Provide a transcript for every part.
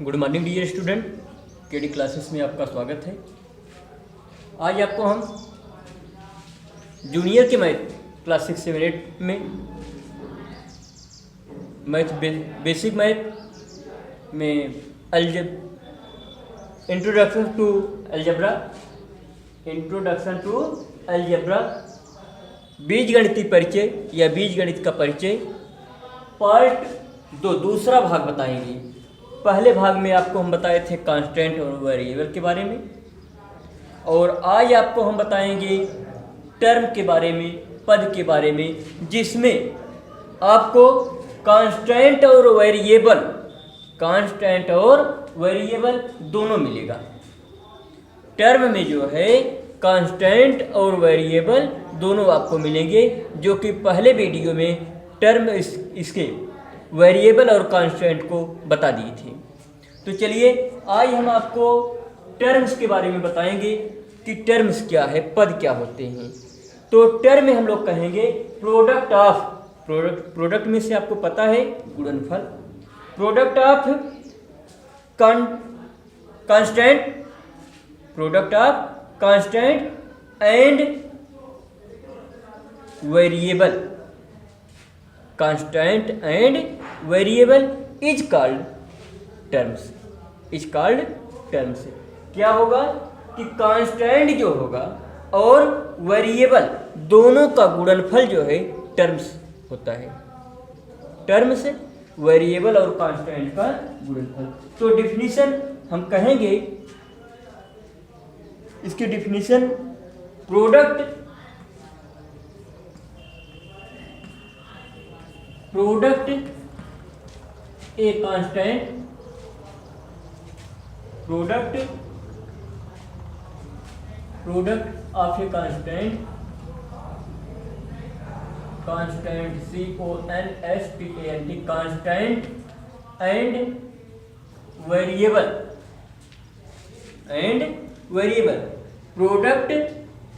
Good morning dear student, KD classes में आपका स्वागत है। आज आपको हम जूनियर के मैथ क्लास 6 से 8 में मैथ बेसिक मैथ में इंट्रोडक्शन टू अलजेब्रा बीजगणितीय परिचय या बीजगणित का परिचय पार्ट 2 दूसरा भाग बताएंगे। पहले भाग में आपको हम बताए थे कांस्टेंट और वेरिएबल के बारे में, और आज आपको हम बताएंगे टर्म के बारे में, पद के बारे में, जिसमें आपको कांस्टेंट और वेरिएबल दोनों मिलेगा। टर्म में जो है कांस्टेंट और वेरिएबल दोनों आपको मिलेंगे, जो कि पहले वीडियो में टर्म इसके वेरिएबल और कांस्टेंट को बता दिए थे। तो चलिए आज हम आपको टर्म्स के बारे में बताएंगे कि टर्म्स क्या है, पद क्या होते हैं। तो टर्म में हम लोग कहेंगे प्रोडक्ट में से आपको पता है गुणनफल, product of constant and variable. Constant and variable is called terms. क्या होगा कि कांस्टेंट जो होगा और वेरिएबल दोनों का गुणनफल जो है टर्म्स होता है। टर्म्स वेरिएबल और कांस्टेंट का गुणनफल। तो डिफिनीशन हम कहेंगे, इसकी definition product a constant, product of a constant CONSTANT constant and variable product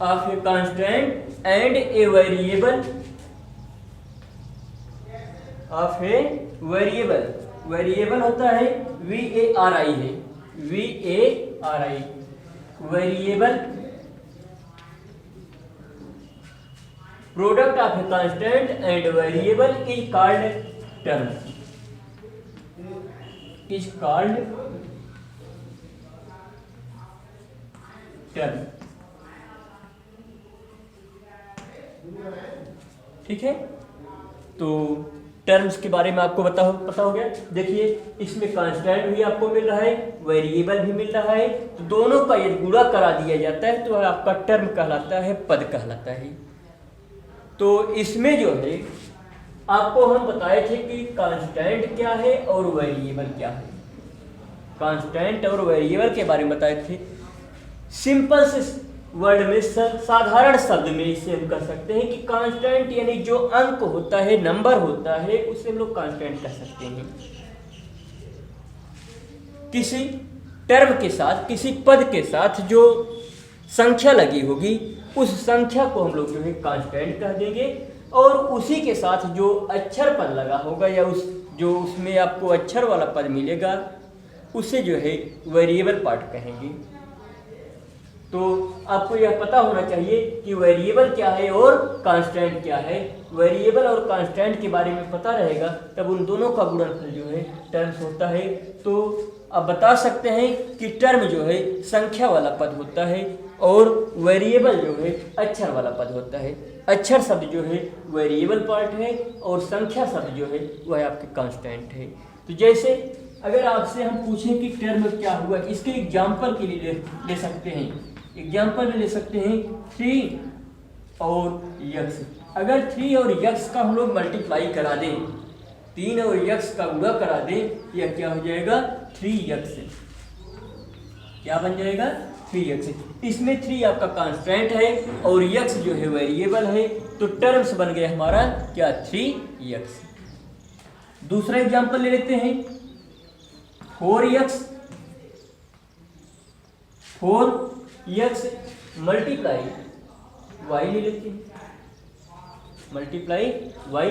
of a constant and a variable of a variable होता है VARI है, VARI variable. Product of a constant and variable is called term, ठीक है। तो terms के बारे में आपको पता हो गया। देखिए इसमें कांस्टेंट भी आपको मिल रहा है, वेरिएबल भी मिल रहा है, तो दोनों का यदि गुणा करा दिया जाता है तो आपका टर्म कहलाता है, पद कहलाता है। तो इसमें जो है आपको हम बताए थे कि कांस्टेंट क्या है और वेरिएबल क्या है। कांस्टेंट और वेरिएबल के बारे में बताए थे। सिंपल से वर्ड में, साधारण शब्द में इसे हम कह सकते हैं कि कांस्टेंट यानी जो अंक होता है, नंबर होता है, उसे हम लोग कांस्टेंट कह सकते हैं। किसी टर्म के साथ, किसी पद के साथ जो संख्या लगी होगी उस संख्या को हम लोग जो है कांस्टेंट कह देंगे, और उसी के साथ जो अक्षर पद लगा होगा या उसमें आपको अक्षर वाला पद मिलेगा उसे जो है वेरिएबल पार्ट कहेंगे। तो आपको यह पता होना चाहिए कि वेरिएबल क्या है और कांस्टेंट क्या है। वेरिएबल और कांस्टेंट के बारे में पता रहेगा तब उन दोनों का गुणनफल जो है टर्म्स होता है। तो आप बता सकते हैं कि टर्म जो है संख्या वाला पद होता है और वेरिएबल जो है अक्षर वाला पद होता है। अक्षर शब्द जो है वेरिएबल पार्ट है और संख्या शब्द जो है वह आपके कांस्टेंट है। तो जैसे अगर आपसे हम पूछें कि टर्म क्या हुआ, इसके एग्जाम्पल के लिए ले सकते हैं। एग्जाम्पल में ले सकते हैं 3 और यक्स। अगर 3 और यक्स का हम लोग मल्टीप्लाई करा दें, 3 और यक्स का गुणा करा दें, यह क्या हो जाएगा 3x। क्या बन जाएगा 3x। इसमें 3 आपका कांस्टेंट है और यक्स जो है वेरिएबल है, तो टर्म्स बन गया हमारा क्या 3x। दूसरा एग्जाम्पल ले लेते हैं 4x मल्टीप्लाई y ले लेते हैं, मल्टीप्लाई y।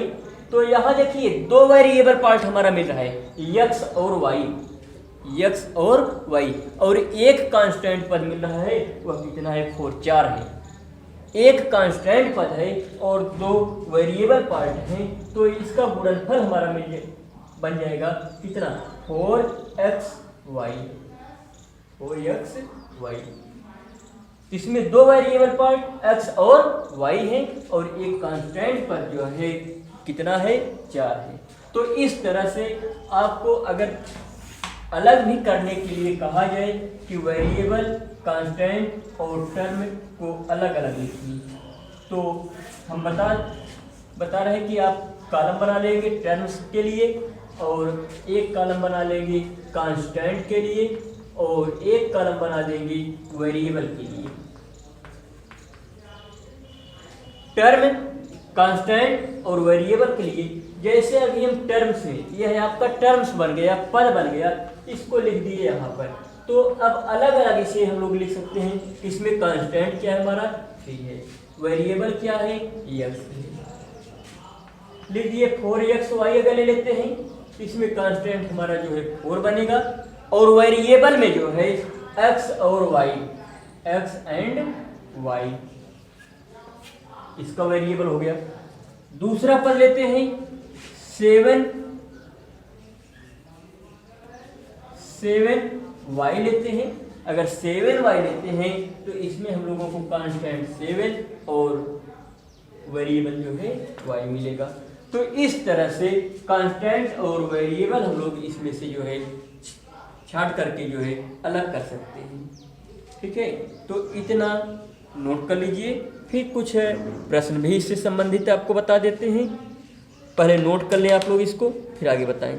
तो यहाँ देखिए 2 वेरिएबल पार्ट हमारा मिल रहा है, x और y। x और y, और एक कांस्टेंट पद मिल रहा है, वह कितना है 4, 4 है। एक कांस्टेंट पद है और 2 वेरिएबल पार्ट हैं, तो इसका गुणनफल हमारा बन जाएगा कितना 4xy। इसमें 2 वेरिएबल पार्ट x और y है और एक कांस्टेंट पद जो है कितना है 4 है। तो इस तरह से आपको अगर अलग भी करने के लिए कहा जाए कि वेरिएबल, कांस्टेंट और टर्म को अलग अलग लिखिए, तो हम बता रहे हैं कि आप कॉलम बना लेंगे टर्म्स के लिए और एक कॉलम बना लेंगे कांस्टेंट के लिए और एक कॉलम बना देंगे वेरिएबल के लिए। टर्म, कांस्टेंट और वेरिएबल के लिए जैसे अभी हम टर्म्स में, यह है आपका टर्म्स बन गया, पद बन गया, इसको लिख दिए यहाँ पर। तो अब अलग अलग इसे हम लोग लिख सकते हैं। इसमें कांस्टेंट क्या है हमारा 3 है, वेरिएबल क्या है x है। लिख दिए 4xy अगर ले लेते हैं, इसमें कांस्टेंट हमारा जो है 4 बनेगा और वेरिएबल में जो है x और y, x एंड y, इसका वेरिएबल हो गया। दूसरा पद लेते हैं 7y लेते हैं। अगर 7y लेते हैं तो इसमें हम लोगों को कांस्टेंट 7 और वेरिएबल जो है y मिलेगा। तो इस तरह से कांस्टेंट और वेरिएबल हम लोग इसमें से जो है छांट करके जो है अलग कर सकते हैं। ठीक है, तो इतना नोट कर लीजिए। फिर कुछ प्रश्न भी इससे संबंधित आपको बता देते हैं। पहले नोट कर लें आप लोग इसको, फिर आगे बताएं।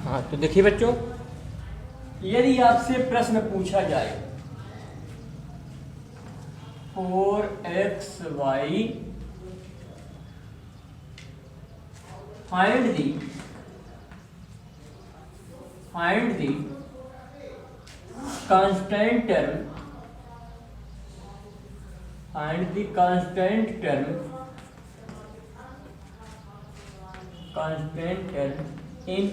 हाँ, तो देखिए बच्चों, यदि आपसे प्रश्न पूछा जाए 4xy find the constant term, in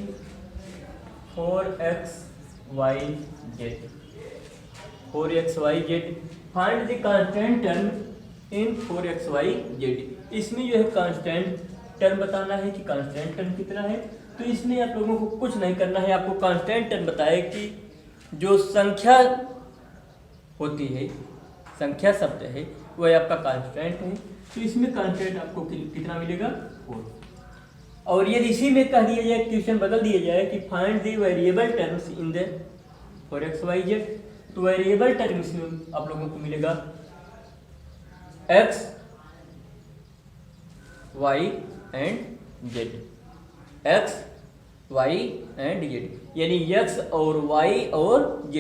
4xyz, find the constant term in 4xyz। इसमें जो है कांस्टेंट टर्म बताना है कि कांस्टेंट टर्म कितना है। तो इसमें आप लोगों को कुछ नहीं करना है, आपको कांस्टेंट टर्म बताए कि जो संख्या होती है, संख्या शब्द है, वह आपका कांस्टेंट है। तो इसमें कांस्टेंट आपको कितना मिलेगा 4। और यदि इसी में कह दिया जाए, क्वेश्चन बदल दिया जाए कि find the variable terms in the 4xyz, तो वेरिएबल टर्म्स में आप लोगों को मिलेगा x, y and z, x, y and z, यानी x और y और z।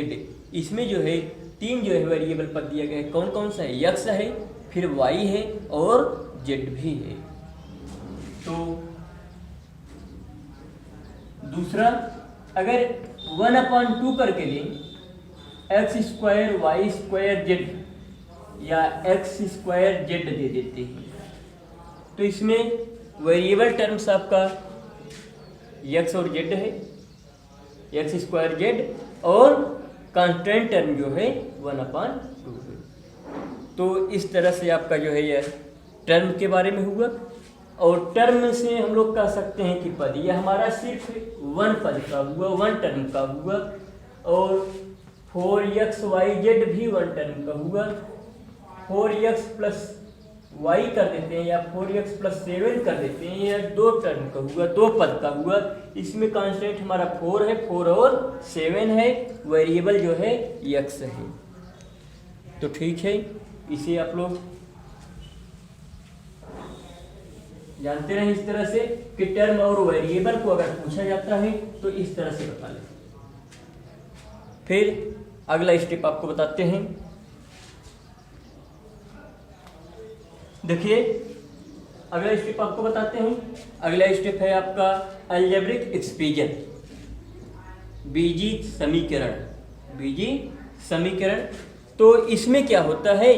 इसमें जो है 3 जो है वेरिएबल पद दिया गया है। कौन कौन सा है? x है, फिर y है और z भी है। तो दूसरा, अगर 1/2 करके लें x² y² z या x² z दे देते हैं, तो इसमें वेरिएबल टर्म्स आपका x और z है, x² z, और कांस्टेंट टर्म जो है 1/2 है। तो इस तरह से आपका जो है यह टर्म के बारे में हुआ। और टर्म से हम लोग कह सकते हैं कि पद, यह हमारा सिर्फ 1 पद का हुआ, 1 टर्म का हुआ। और 4xyz भी 1 टर्म का हुआ। 4x + y कर देते हैं या 4x + 7 कर देते हैं, यह 2 टर्म का हुआ, 2 पद का हुआ। इसमें कांस्टेंट हमारा 4 है, 4 और 7 है, वेरिएबल जो है x है। तो ठीक है, इसे आप लोग जानते रहे इस तरह से कि टर्म और वेरिएबल को अगर पूछा जाता है तो इस तरह से बता लें। फिर अगला स्टेप आपको बताते हैं। देखिए, अगला स्टेप आपको बताते हैं। अगला स्टेप है आपका अलजेब्रिक एक्सप्रेशन, बीजीय समीकरण। तो इसमें क्या होता है,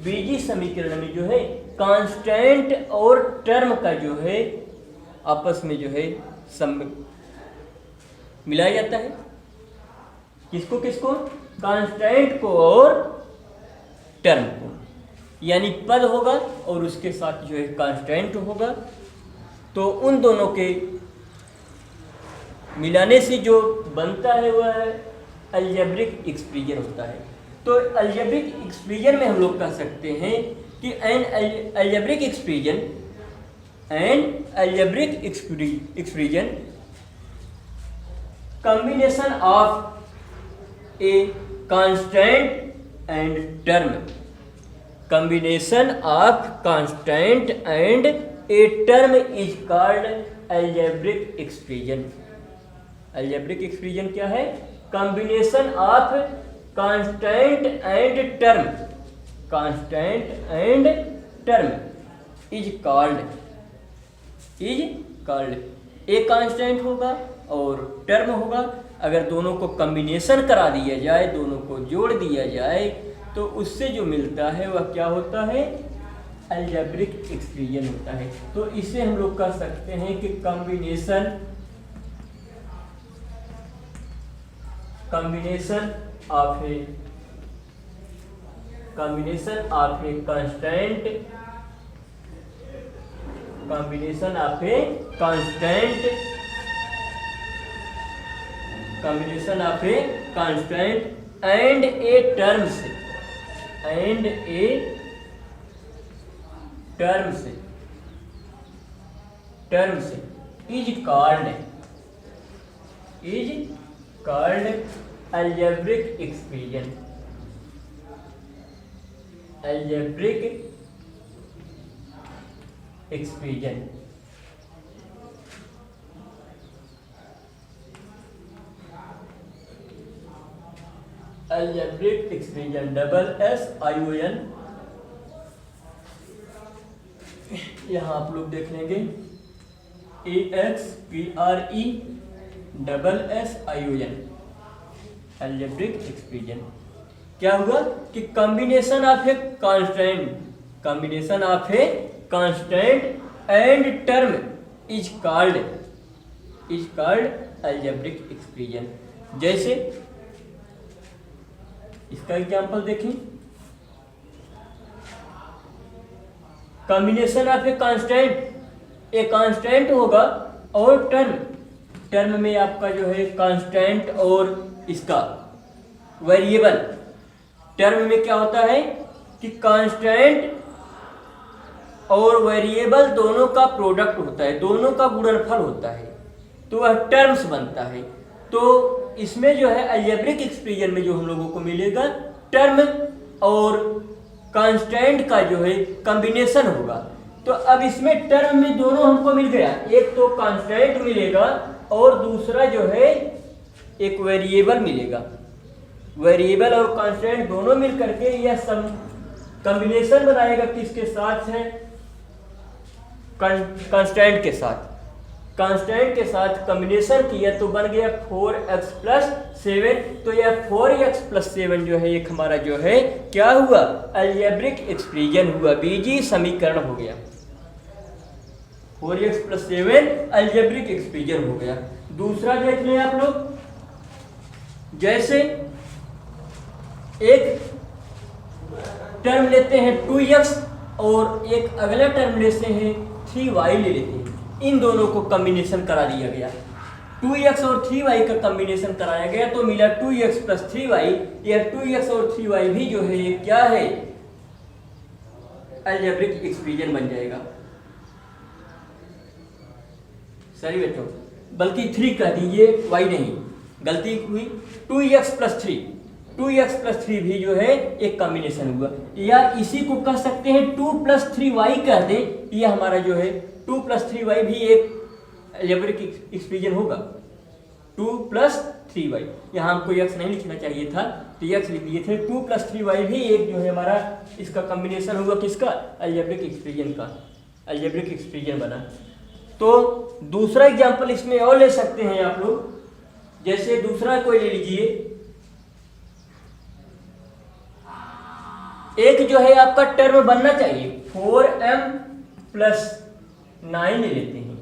बीजीय समीकरण में जो है कांस्टेंट और टर्म का जो है आपस में जो है मिलाया जाता है। किसको किसको? कांस्टेंट को और टर्म को, यानी पद होगा और उसके साथ जो है कांस्टेंट होगा, तो उन दोनों के मिलाने से जो बनता है वह अलजेब्रिक एक्सप्रेशन होता है। तो अलजेब्रिक एक्सप्रेशन में हम लोग कह सकते हैं कि N algebraic expression combination of a constant and term, combination of constant and a term is called algebraic expression। algebraic expression क्या है? combination of constant and term, constant and term is called एक constant होगा और term होगा, अगर दोनों को combination करा दिया जाए, दोनों को जोड़ दिया जाए, तो उससे जो मिलता है वह क्या होता है? अलजेब्रिक एक्सप्रेशन होता है। तो इसे हम लोग कह सकते हैं कि combination of a constant, combination of a constant and a terms is called algebraic expression। Algebraic expression SSION, यहाँ आप लोग देख लेंगे AXPRESSION अलजेब्रिक एक्सप्रेशन। क्या हुआ कि combination of a constant and term is called algebraic expression. जैसे इसका एग्जांपल देखें, कॉम्बिनेशन ऑफ ए कांस्टेंट होगा और टर्म में आपका जो है कांस्टेंट और इसका वेरिएबल। टर्म में क्या होता है कि कांस्टेंट और वेरिएबल दोनों का प्रोडक्ट होता है, दोनों का गुणनफल होता है, तो वह टर्म्स बनता है। तो इसमें जो है अलजेब्रिक एक्सप्रेशन में जो हम लोगों को मिलेगा, टर्म और कांस्टेंट का जो है कॉम्बिनेशन होगा। तो अब इसमें टर्म में दोनों हमको मिल गया, एक तो कांस्टेंट मिलेगा और दूसरा जो है एक वेरिएबल मिलेगा। वेरिएबल और कांस्टेंट दोनों मिल करके यह कॉम्बिनेशन बनाएगा, किसके साथ है? कांस्टेंट के साथ। कांस्टेंट के साथ कॉम्बिनेशन किया तो बन गया 4x + 7। तो यह 4x + 7 जो है एक हमारा जो है क्या हुआ? अलजेब्रिक एक्सप्रेशन हुआ, बीजीय समीकरण हो गया। 4x + 7 अलजेब्रिक एक्सप्रेशन हो गया। दूसरा देख लें आप लोग, जैसे एक टर्म लेते हैं 2x और एक अगला टर्म लेते हैं 3y ले लेते हैं, इन दोनों को कॉम्बिनेशन करा दिया गया। 2x और 3y का कॉम्बिनेशन कराया गया तो मिला 2x + 3y। यह 2x और 3y भी जो है ये क्या है? अलजेब्रिक एक्सप्रेशन बन जाएगा। सही बेटो, बल्कि 3 कह दीजिए, y नहीं, गलती हुई। 2x + 3 भी जो है एक कॉम्बिनेशन हुआ, या इसी को कह सकते हैं 2 + 3y कह दें, यह हमारा जो है 2 + 3y भी एक अलजेब्रिक एक्सप्रेशन होगा। 2 + 3y, यहाँ हमको x नहीं लिखना चाहिए था तो x लिख दिए थे। 2 + 3y भी एक जो है हमारा इसका कॉम्बिनेशन होगा, किसका? अलजेब्रिक एक्सप्रेशन का। अलजेब्रिक एक्सप्रेशन बना। तो दूसरा एग्जाम्पल इसमें और ले सकते हैं आप लोग, जैसे दूसरा कोई ले लीजिए, एक जो है आपका टर्म बनना चाहिए 4m + 9 ले लेते हैं।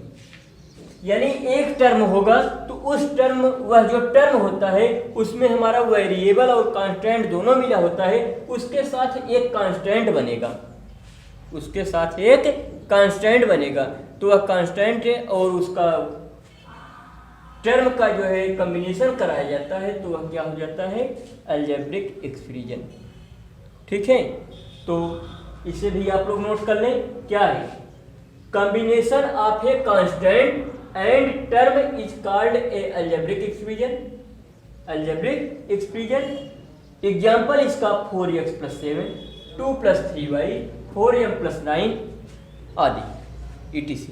यानी एक टर्म होगा तो उस टर्म, वह जो टर्म होता है उसमें हमारा वेरिएबल और कांस्टेंट दोनों मिला होता है, उसके साथ एक कांस्टेंट बनेगा, उसके साथ एक कांस्टेंट बनेगा। तो वह कांस्टेंट है और उसका टर्म का जो है कॉम्बिनेशन कराया जाता है तो वह क्या हो जाता है, अलजेब्रिक एक्सप्रेशन। ठीक है, तो इसे भी आप लोग नोट कर लें। क्या है, combination of a constant and term is called a algebraic expression. Algebraic expression example इसका 4x + 7, 2 + 3y, 4m + 9 आदि etc।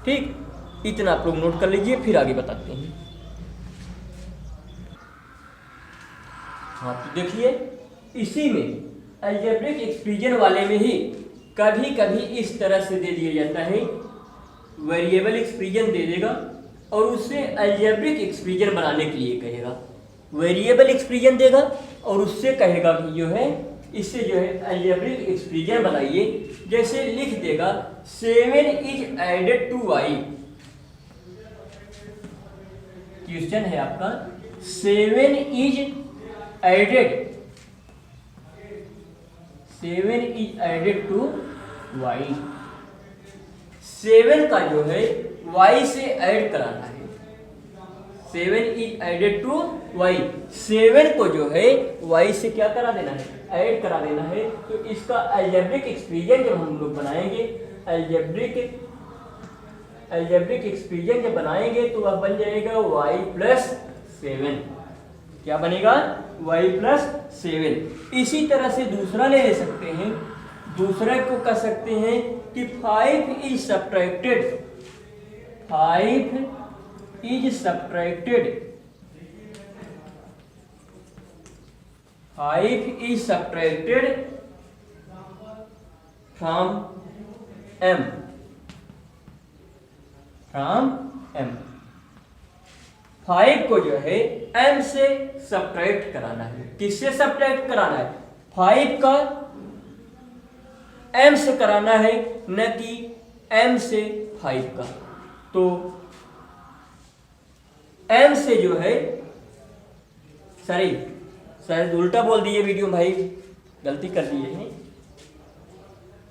ठीक, इतना आप लोग नोट कर लीजिए, फिर आगे बताते हैं। हाँ तो देखिए, इसी में अलजेब्रिक एक्सप्रेशन वाले में ही कभी कभी इस तरह से दे दिया जाता है, वेरिएबल एक्सप्रेशन दे देगा और उससे अलजेब्रिक एक्सप्रेशन बनाने के लिए कहेगा। वेरिएबल एक्सप्रेशन देगा और उससे कहेगा कि जो है इससे जो है अलजेब्रिक एक्सप्रेशन बनाइए। जैसे लिख देगा 7 is added to y। Question है आपका 7 is added, 7 is added to y। 7 का जो है y से ऐड कराना है, 7 इज एडेड टू y। 7 को जो है y से क्या करा देना है, ऐड करा देना है। तो इसका अलजेब्रिक एक्सप्रेशन जब हम लोग बनाएंगे, अलजेब्रिक एक्सप्रेशन जब बनाएंगे तो वह बन जाएगा y + 7। क्या बनेगा, y + 7। इसी तरह से दूसरा ले सकते हैं, दूसरे को कह सकते हैं कि 5 is subtracted, 5 is subtracted, 5 is subtracted from m, from m। 5 को जो है m से सब्ट्रैक्ट कराना है। किससे सब्ट्रैक्ट कराना है, 5 का m से कराना है, न कि m से 5 का। तो m से जो है, शायद उल्टा बोल दिए वीडियो में भाई, गलती कर दिए हैं।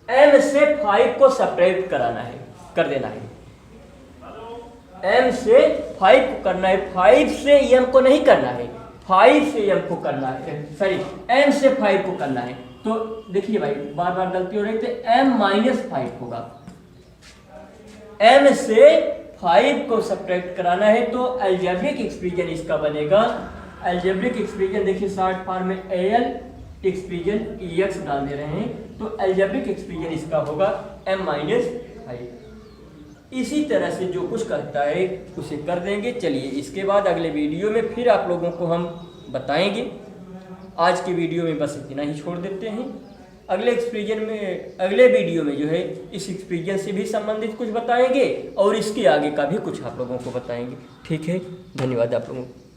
m से 5 को सब्ट्रैक्ट कराना है, कर देना है। m से 5 को करना है, 5 से m को नहीं करना है, 5 से m को करना है, m से 5 को करना है। तो देखिए भाई, बार बार गलती हो रही है, तो m - 5 होगा। m से 5 को सब्ट्रैक्ट कराना है तो अलजेब्रिक एक्सप्रेशन इसका बनेगा। अलजेब्रिक एक्सप्रेशन देखिए, शॉर्ट फॉर्म में AL एक्सप्रेशन EX डाल दे रहे हैं, तो अलजेब्रिक एक्सप्रेशन इसका होगा m - 5। इसी तरह से जो कुछ कहता है उसे कर देंगे। चलिए, इसके बाद अगले वीडियो में फिर आप लोगों को हम बताएंगे। आज की वीडियो में बस इतना ही छोड़ देते हैं। अगले एक्सप्रेशन में, अगले वीडियो में जो है इस एक्सप्रेशन से भी संबंधित कुछ बताएंगे और इसके आगे का भी कुछ आप लोगों को बताएंगे। ठीक है, धन्यवाद आप लोगों को।